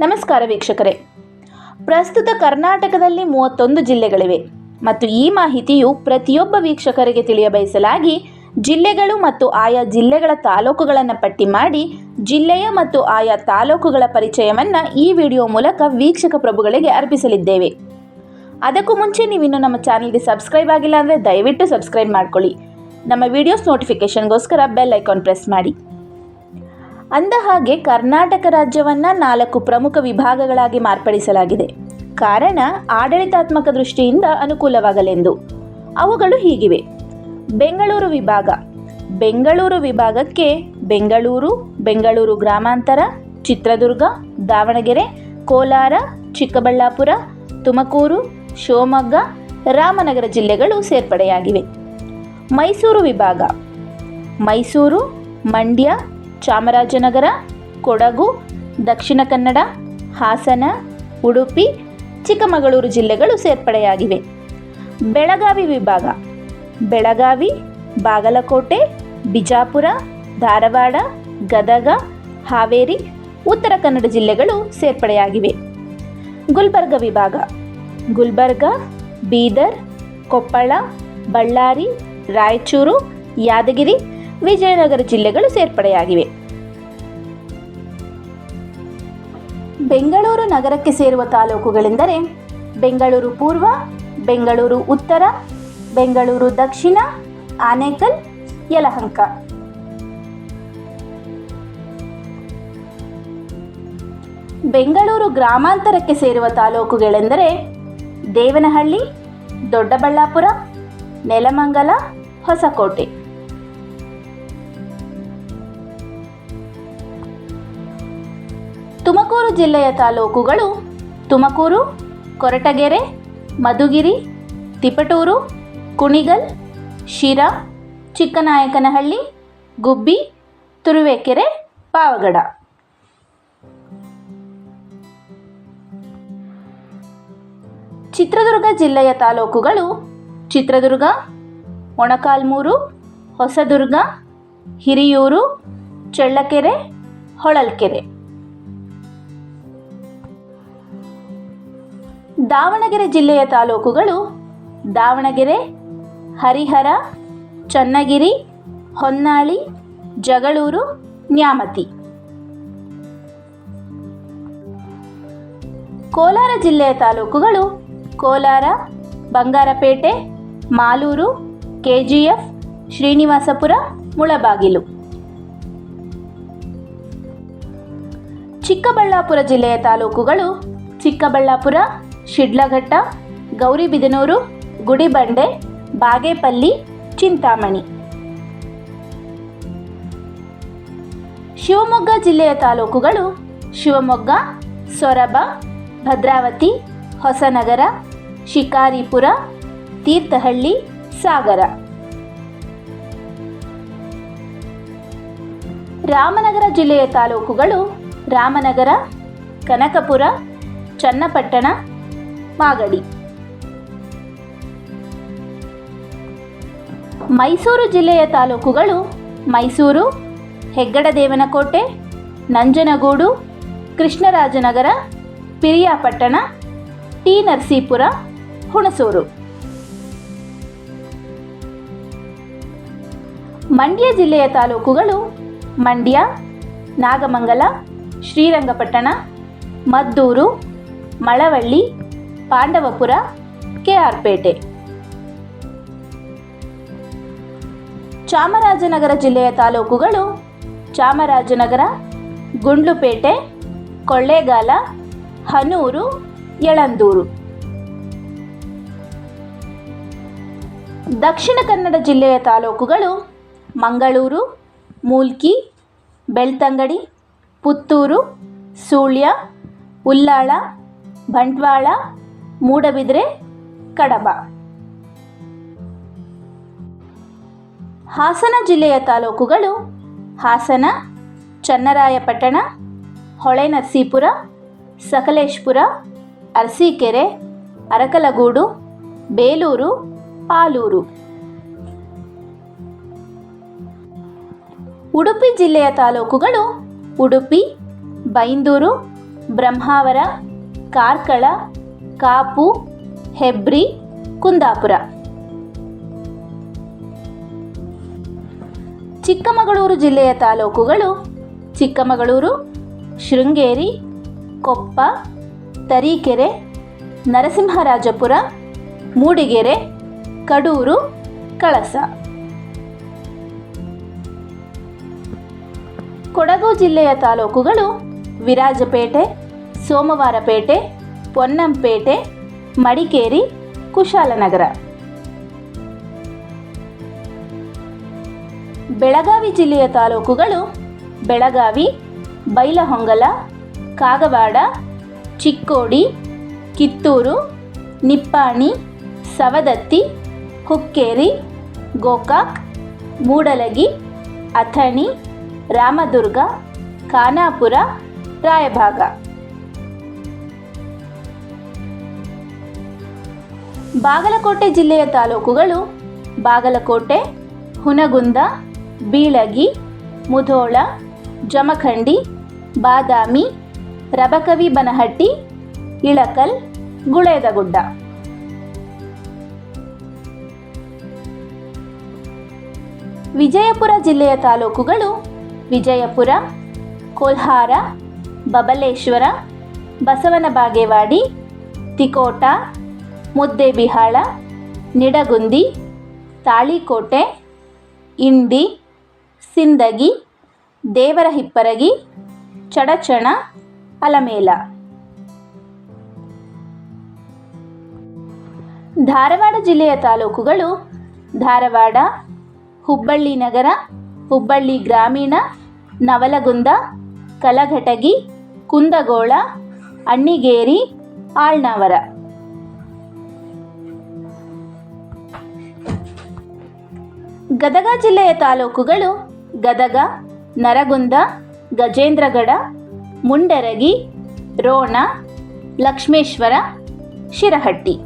ನಮಸ್ಕಾರ ವೀಕ್ಷಕರೇ. ಪ್ರಸ್ತುತ ಕರ್ನಾಟಕದಲ್ಲಿ 31 ಜಿಲ್ಲೆಗಳಿವೆ ಮತ್ತು ಈ ಮಾಹಿತಿಯು ಪ್ರತಿಯೊಬ್ಬ ವೀಕ್ಷಕರಿಗೆ ತಿಳಿಯಬಯಸಲಾಗಿ ಜಿಲ್ಲೆಗಳು ಮತ್ತು ಆಯಾ ಜಿಲ್ಲೆಗಳ ತಾಲೂಕುಗಳನ್ನು ಪಟ್ಟಿ ಮಾಡಿ ಜಿಲ್ಲೆಯ ಮತ್ತು ಆಯಾ ತಾಲೂಕುಗಳ ಪರಿಚಯವನ್ನು ಈ ವಿಡಿಯೋ ಮೂಲಕ ವೀಕ್ಷಕ ಪ್ರಭುಗಳಿಗೆ ಅರ್ಪಿಸಲಿದ್ದೇವೆ. ಅದಕ್ಕೂ ಮುಂಚೆ ನೀವಿನ್ನು ನಮ್ಮ ಚಾನಲ್ಗೆ ಸಬ್ಸ್ಕ್ರೈಬ್ ಆಗಿಲ್ಲ ಅಂದರೆ ದಯವಿಟ್ಟು ಸಬ್ಸ್ಕ್ರೈಬ್ ಮಾಡ್ಕೊಳ್ಳಿ. ನಮ್ಮ ವಿಡಿಯೋಸ್ ನೋಟಿಫಿಕೇಷನ್ಗೋಸ್ಕರ ಬೆಲ್ ಐಕಾನ್ ಪ್ರೆಸ್ ಮಾಡಿ. ಅಂದಹಾಗೆ ಕರ್ನಾಟಕ ರಾಜ್ಯವನ್ನು 4 ಪ್ರಮುಖ ವಿಭಾಗಗಳಾಗಿ ಮಾರ್ಪಡಿಸಲಾಗಿದೆ. ಕಾರಣ ಆಡಳಿತಾತ್ಮಕ ದೃಷ್ಟಿಯಿಂದ ಅನುಕೂಲವಾಗಲೆಂದು. ಅವುಗಳು ಹೀಗಿವೆ. ಬೆಂಗಳೂರು ವಿಭಾಗ. ಬೆಂಗಳೂರು ವಿಭಾಗಕ್ಕೆ ಬೆಂಗಳೂರು, ಬೆಂಗಳೂರು ಗ್ರಾಮಾಂತರ, ಚಿತ್ರದುರ್ಗ, ದಾವಣಗೆರೆ, ಕೋಲಾರ, ಚಿಕ್ಕಬಳ್ಳಾಪುರ, ತುಮಕೂರು, ಶಿವಮೊಗ್ಗ, ರಾಮನಗರ ಜಿಲ್ಲೆಗಳು ಸೇರ್ಪಡೆಯಾಗಿವೆ. ಮೈಸೂರು ವಿಭಾಗ. ಮೈಸೂರು, ಮಂಡ್ಯ, ಚಾಮರಾಜನಗರ, ಕೊಡಗು, ದಕ್ಷಿಣ ಕನ್ನಡ, ಹಾಸನ, ಉಡುಪಿ, ಚಿಕ್ಕಮಗಳೂರು ಜಿಲ್ಲೆಗಳು ಸೇರ್ಪಡೆಯಾಗಿವೆ. ಬೆಳಗಾವಿ ವಿಭಾಗ. ಬೆಳಗಾವಿ, ಬಾಗಲಕೋಟೆ, ಬಿಜಾಪುರ, ಧಾರವಾಡ, ಗದಗ, ಹಾವೇರಿ, ಉತ್ತರ ಕನ್ನಡ ಜಿಲ್ಲೆಗಳು ಸೇರ್ಪಡೆಯಾಗಿವೆ. ಗುಲ್ಬರ್ಗ ವಿಭಾಗ. ಗುಲ್ಬರ್ಗ, ಬೀದರ್, ಕೊಪ್ಪಳ, ಬಳ್ಳಾರಿ, ರಾಯಚೂರು, ಯಾದಗಿರಿ, ವಿಜಯನಗರ ಜಿಲ್ಲೆಗಳು ಸೇರ್ಪಡೆಯಾಗಿವೆ. ಬೆಂಗಳೂರು ನಗರಕ್ಕೆ ಸೇರುವ ತಾಲೂಕುಗಳೆಂದರೆ ಬೆಂಗಳೂರು ಪೂರ್ವ, ಬೆಂಗಳೂರು ಉತ್ತರ, ಬೆಂಗಳೂರು ದಕ್ಷಿಣ, ಆನೇಕಲ್, ಯಲಹಂಕ. ಬೆಂಗಳೂರು ಗ್ರಾಮಾಂತರಕ್ಕೆ ಸೇರುವ ತಾಲೂಕುಗಳೆಂದರೆ ದೇವನಹಳ್ಳಿ, ದೊಡ್ಡಬಳ್ಳಾಪುರ, ನೆಲಮಂಗಲ, ಹೊಸಕೋಟೆ. ತುಮಕೂರು ಜಿಲ್ಲೆಯ ತಾಲೂಕುಗಳು ತುಮಕೂರು, ಕೊರಟಗೆರೆ, ಮಧುಗಿರಿ, ತಿಪಟೂರು, ಕುಣಿಗಲ್, ಶಿರಾ, ಚಿಕ್ಕನಾಯಕನಹಳ್ಳಿ, ಗುಬ್ಬಿ, ತುರುವೇಕೆರೆ, ಪಾವಗಡ. ಚಿತ್ರದುರ್ಗ ಜಿಲ್ಲೆಯ ತಾಲೂಕುಗಳು ಚಿತ್ರದುರ್ಗ, ಮೊಳಕಾಲ್ಮೂರು, ಹೊಸದುರ್ಗ, ಹಿರಿಯೂರು, ಚಳ್ಳಕೆರೆ, ಹೊಳಲ್ಕೆರೆ. ದಾವಣಗೆರೆ ಜಿಲ್ಲೆಯ ತಾಲೂಕುಗಳು ದಾವಣಗೆರೆ, ಹರಿಹರ, ಚನ್ನಗಿರಿ, ಹೊನ್ನಾಳಿ, ಜಗಳೂರು, ನ್ಯಾಮತಿ. ಕೋಲಾರ ಜಿಲ್ಲೆಯ ತಾಲೂಕುಗಳು ಕೋಲಾರ, ಬಂಗಾರಪೇಟೆ, ಮಾಲೂರು, ಕೆಜಿಎಫ್, ಶ್ರೀನಿವಾಸಪುರ, ಮುಳಬಾಗಿಲು. ಚಿಕ್ಕಬಳ್ಳಾಪುರ ಜಿಲ್ಲೆಯ ತಾಲೂಕುಗಳು ಚಿಕ್ಕಬಳ್ಳಾಪುರ, ಶಿಡ್ಲಘಟ್ಟ, ಗೌರಿಬಿದನೂರು, ಗುಡಿಬಂಡೆ, ಬಾಗೇಪಲ್ಲಿ, ಚಿಂತಾಮಣಿ. ಶಿವಮೊಗ್ಗ ಜಿಲ್ಲೆಯ ತಾಲೂಕುಗಳು ಶಿವಮೊಗ್ಗ, ಸೊರಬ, ಭದ್ರಾವತಿ, ಹೊಸನಗರ, ಶಿಕಾರಿಪುರ, ತೀರ್ಥಹಳ್ಳಿ, ಸಾಗರ. ರಾಮನಗರ ಜಿಲ್ಲೆಯ ತಾಲೂಕುಗಳು ರಾಮನಗರ, ಕನಕಪುರ, ಚನ್ನಪಟ್ಟಣ, ಮಾಗಡಿ. ಮೈಸೂರು ಜಿಲ್ಲೆಯ ತಾಲೂಕುಗಳು ಮೈಸೂರು, ಹೆಗ್ಗಡದೇವನಕೋಟೆ, ನಂಜನಗೂಡು, ಕೃಷ್ಣರಾಜನಗರ, ಪಿರಿಯಾಪಟ್ಟಣ, ಟಿ ನರಸೀಪುರ, ಹುಣಸೂರು. ಮಂಡ್ಯ ಜಿಲ್ಲೆಯ ತಾಲೂಕುಗಳು ಮಂಡ್ಯ, ನಾಗಮಂಗಲ, ಶ್ರೀರಂಗಪಟ್ಟಣ, ಮದ್ದೂರು, ಮಳವಳ್ಳಿ, ಪಾಂಡವಪುರ, ಕೆಆರ್ಪೇಟೆ. ಚಾಮರಾಜನಗರ ಜಿಲ್ಲೆಯ ತಾಲೂಕುಗಳು ಚಾಮರಾಜನಗರ, ಗುಂಡ್ಲುಪೇಟೆ, ಕೊಳ್ಳೇಗಾಲ, ಹನೂರು, ಯಳಂದೂರು. ದಕ್ಷಿಣ ಕನ್ನಡ ಜಿಲ್ಲೆಯ ತಾಲೂಕುಗಳು ಮಂಗಳೂರು, ಮೂಲ್ಕಿ, ಬೆಳ್ತಂಗಡಿ, ಪುತ್ತೂರು, ಸುಳ್ಯ, ಉಲ್ಲಾಳ, ಬಂಟ್ವಾಳ, ಮೂಡಬಿದ್ರೆ, ಕಡಬ. ಹಾಸನ ಜಿಲ್ಲೆಯ ತಾಲೂಕುಗಳು ಹಾಸನ, ಚನ್ನರಾಯಪಟ್ಟಣ, ಹೊಳೆನರಸೀಪುರ, ಸಕಲೇಶಪುರ, ಅರಸೀಕೆರೆ, ಅರಕಲಗೂಡು, ಬೇಲೂರು, ಆಲೂರು. ಉಡುಪಿ ಜಿಲ್ಲೆಯ ತಾಲೂಕುಗಳು ಉಡುಪಿ, ಬೈಂದೂರು, ಬ್ರಹ್ಮಾವರ, ಕಾರ್ಕಳ, ಕಾಪು, ಹೆಬ್ರಿ, ಕುಂದಾಪುರ. ಚಿಕ್ಕಮಗಳೂರು ಜಿಲ್ಲೆಯ ತಾಲೂಕುಗಳು: ಚಿಕ್ಕಮಗಳೂರು, ಶೃಂಗೇರಿ, ಕೊಪ್ಪ, ತರೀಕೆರೆ, ನರಸಿಂಹರಾಜಪುರ, ಮೂಡಿಗೆರೆ, ಕಡೂರು, ಕಳಸ. ಕೊಡಗು ಜಿಲ್ಲೆಯ ತಾಲೂಕುಗಳು: ವಿರಾಜಪೇಟೆ, ಸೋಮವಾರಪೇಟೆ, ಪೊನ್ನಂಪೇಟೆ, ಮಡಿಕೇರಿ, ಕುಶಾಲನಗರ. ಬೆಳಗಾವಿ ಜಿಲ್ಲೆಯ ತಾಲೂಕುಗಳು: ಬೆಳಗಾವಿ, ಬೈಲಹೊಂಗಲ, ಕಾಗವಾಡ, ಚಿಕ್ಕೋಡಿ, ಕಿತ್ತೂರು, ನಿಪ್ಪಾಣಿ, ಸವದತ್ತಿ, ಹುಕ್ಕೇರಿ, ಗೋಕಾಕ್, ಮೂಡಲಗಿ, ಅಥಣಿ, ರಾಮದುರ್ಗ, ಖಾನಾಪುರ, ರಾಯಭಾಗ. ಬಾಗಲಕೋಟೆ ಜಿಲ್ಲೆಯ ತಾಲೂಕುಗಳು: ಬಾಗಲಕೋಟೆ, ಹುನಗುಂದ, ಬೀಳಗಿ, ಮುಧೋಳ, ಜಮಖಂಡಿ, ಬಾದಾಮಿ, ರಬಕವಿ ಬನಹಟ್ಟಿ, ಇಳಕಲ್, ಗುಳೇದಗುಡ್ಡ. ವಿಜಯಪುರ ಜಿಲ್ಲೆಯ ತಾಲೂಕುಗಳು: ವಿಜಯಪುರ, ಕೋಲ್ಹಾರ, ಬಬಲೇಶ್ವರ, ಬಸವನ ಬಾಗೇವಾಡಿ, ತಿಕೋಟ, ಮುದ್ದೇಬಿಹಾಳ, ನಿಡಗುಂದಿ, ತಾಳಿಕೋಟೆ, ಇಂಡಿ, ಸಿಂದಗಿ, ದೇವರಹಿಪ್ಪರಗಿ, ಚಡಚಣ, ಅಲಮೇಲ. ಧಾರವಾಡ ಜಿಲ್ಲೆಯ ತಾಲೂಕುಗಳು: ಧಾರವಾಡ, ಹುಬ್ಬಳ್ಳಿ ನಗರ, ಹುಬ್ಬಳ್ಳಿ ಗ್ರಾಮೀಣ, ನವಲಗುಂದ, ಕಲಘಟಗಿ, ಕುಂದಗೋಳ, ಅಣ್ಣಿಗೇರಿ, ಆಳ್ನಾವರ. ಗದಗ ಜಿಲ್ಲೆಯ ತಾಲೂಕುಗಳು: ಗದಗ, ನರಗುಂದ, ಗಜೇಂದ್ರಗಡ, ಮುಂಡರಗಿ, ರೋಣ, ಲಕ್ಷ್ಮೇಶ್ವರ, ಶಿರಹಟ್ಟಿ.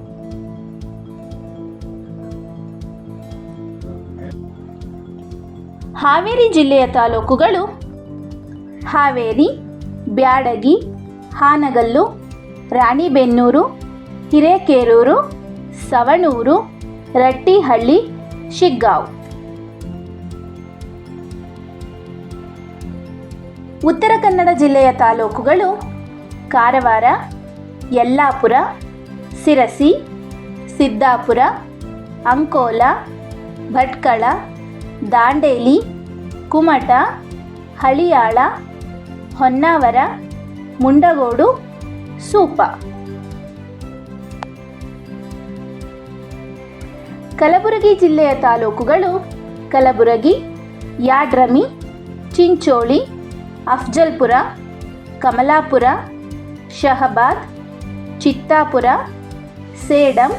ಹಾವೇರಿ ಜಿಲ್ಲೆಯ ತಾಲೂಕುಗಳು: ಹಾವೇರಿ, ಬ್ಯಾಡಗಿ, ಹಾನಗಲ್ಲು, ರಾಣಿಬೆನ್ನೂರು, ಹಿರೇಕೆರೂರು, ಸವಣೂರು, ರಟ್ಟಿಹಳ್ಳಿ, ಶಿಗ್ಗಾಂವ್. ಉತ್ತರ ಕನ್ನಡ ಜಿಲ್ಲೆಯ ತಾಲೂಕುಗಳು: ಕಾರವಾರ, ಯಲ್ಲಾಪುರ, ಸಿರಸಿ, ಸಿದ್ದಾಪುರ, ಅಂಕೋಲ, ಭಟ್ಕಳ, ದಾಂಡೇಲಿ, ಕುಮಟ, ಹಳಿಯಾಳ, ಹೊನ್ನಾವರ, ಮುಂಡಗೋಡು, ಸೂಪ. ಕಲಬುರಗಿ ಜಿಲ್ಲೆಯ ತಾಲೂಕುಗಳು: ಕಲಬುರಗಿ, ಯಾಡ್ರಮಿ, ಚಿಂಚೋಳಿ, ಅಫ್ಜಲ್ಪುರ, ಕಮಲಾಪುರ, ಶಹಬಾದ್, ಚಿತ್ತಾಪುರ, ಸೇಡಂ,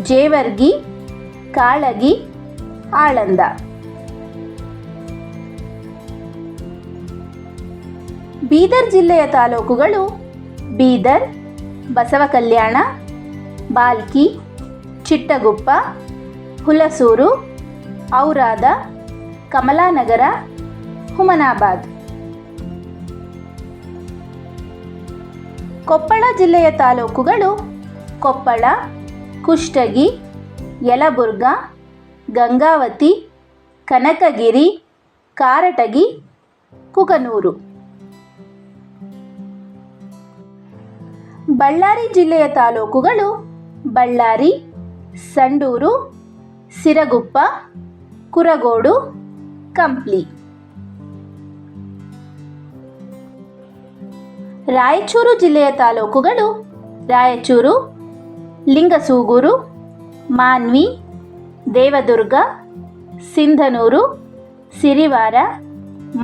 ಜೇವರ್ಗಿ, ಕಾಳಗಿ, ಆಳಂದ. ಬೀದರ್ ಜಿಲ್ಲೆಯ ತಾಲೂಕುಗಳು: ಬೀದರ್, ಬಸವಕಲ್ಯಾಣ, ಬಾಲ್ಕಿ, ಚಿಟ್ಟಗುಪ್ಪ, ಹುಲಸೂರು, ಔರಾದ, ಕಮಲಾನಗರ, ಹುಮನಾಬಾದ್. ಕೊಪ್ಪಳ ಜಿಲ್ಲೆಯ ತಾಲೂಕುಗಳು: ಕೊಪ್ಪಳ, ಕುಷ್ಟಗಿ, ಯಲಬುರ್ಗ, ಗಂಗಾವತಿ, ಕನಕಗಿರಿ, ಕಾರಟಗಿ, ಕುಕನೂರು. ಬಳ್ಳಾರಿ ಜಿಲ್ಲೆಯ ತಾಲೂಕುಗಳು: ಬಳ್ಳಾರಿ, ಸಂಡೂರು, ಸಿರಗುಪ್ಪ, ಕುರಗೋಡು, ಕಂಪ್ಲಿ. ರಾಯಚೂರು ಜಿಲ್ಲೆಯ ತಾಲೂಕುಗಳು: ರಾಯಚೂರು, ಲಿಂಗಸೂಗೂರು, ಮಾನ್ವಿ, ದೇವದುರ್ಗ, ಸಿಂಧನೂರು, ಸಿರಿವಾರ,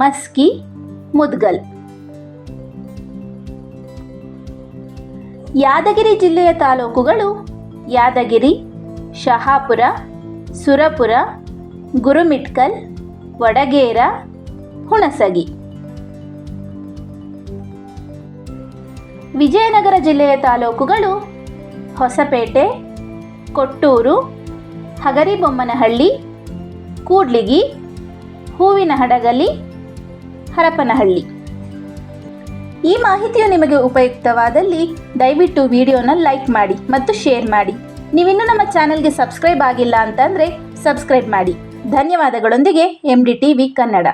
ಮಸ್ಕಿ, ಮುದ್ಗಲ್. ಯಾದಗಿರಿ ಜಿಲ್ಲೆಯ ತಾಲೂಕುಗಳು: ಯಾದಗಿರಿ, ಶಹಾಪುರ, ಸುರಪುರ, ಗುರುಮಿಟ್ಕಲ್, ವಡಗೇರ, ಹುಣಸಗಿ. ವಿಜಯನಗರ ಜಿಲ್ಲೆಯ ತಾಲೂಕುಗಳು: ಹೊಸಪೇಟೆ, ಕೊಟ್ಟೂರು, ಹಗರಿಬೊಮ್ಮನಹಳ್ಳಿ, ಕೂಡ್ಲಿಗಿ, ಹೂವಿನಹಡಗಲಿ, ಹರಪನಹಳ್ಳಿ. ಈ ಮಾಹಿತಿಯು ನಿಮಗೆ ಉಪಯುಕ್ತವಾದಲ್ಲಿ ದಯವಿಟ್ಟು ವಿಡಿಯೋನ ಲೈಕ್ ಮಾಡಿ ಮತ್ತು ಶೇರ್ ಮಾಡಿ. ನೀವಿನ್ನೂ ನಮ್ಮ ಚಾನೆಲ್ಗೆ ಸಬ್ಸ್ಕ್ರೈಬ್ ಆಗಿಲ್ಲ ಅಂತಂದರೆ ಸಬ್ಸ್ಕ್ರೈಬ್ ಮಾಡಿ. ಧನ್ಯವಾದಗಳೊಂದಿಗೆ MD TV ಕನ್ನಡ.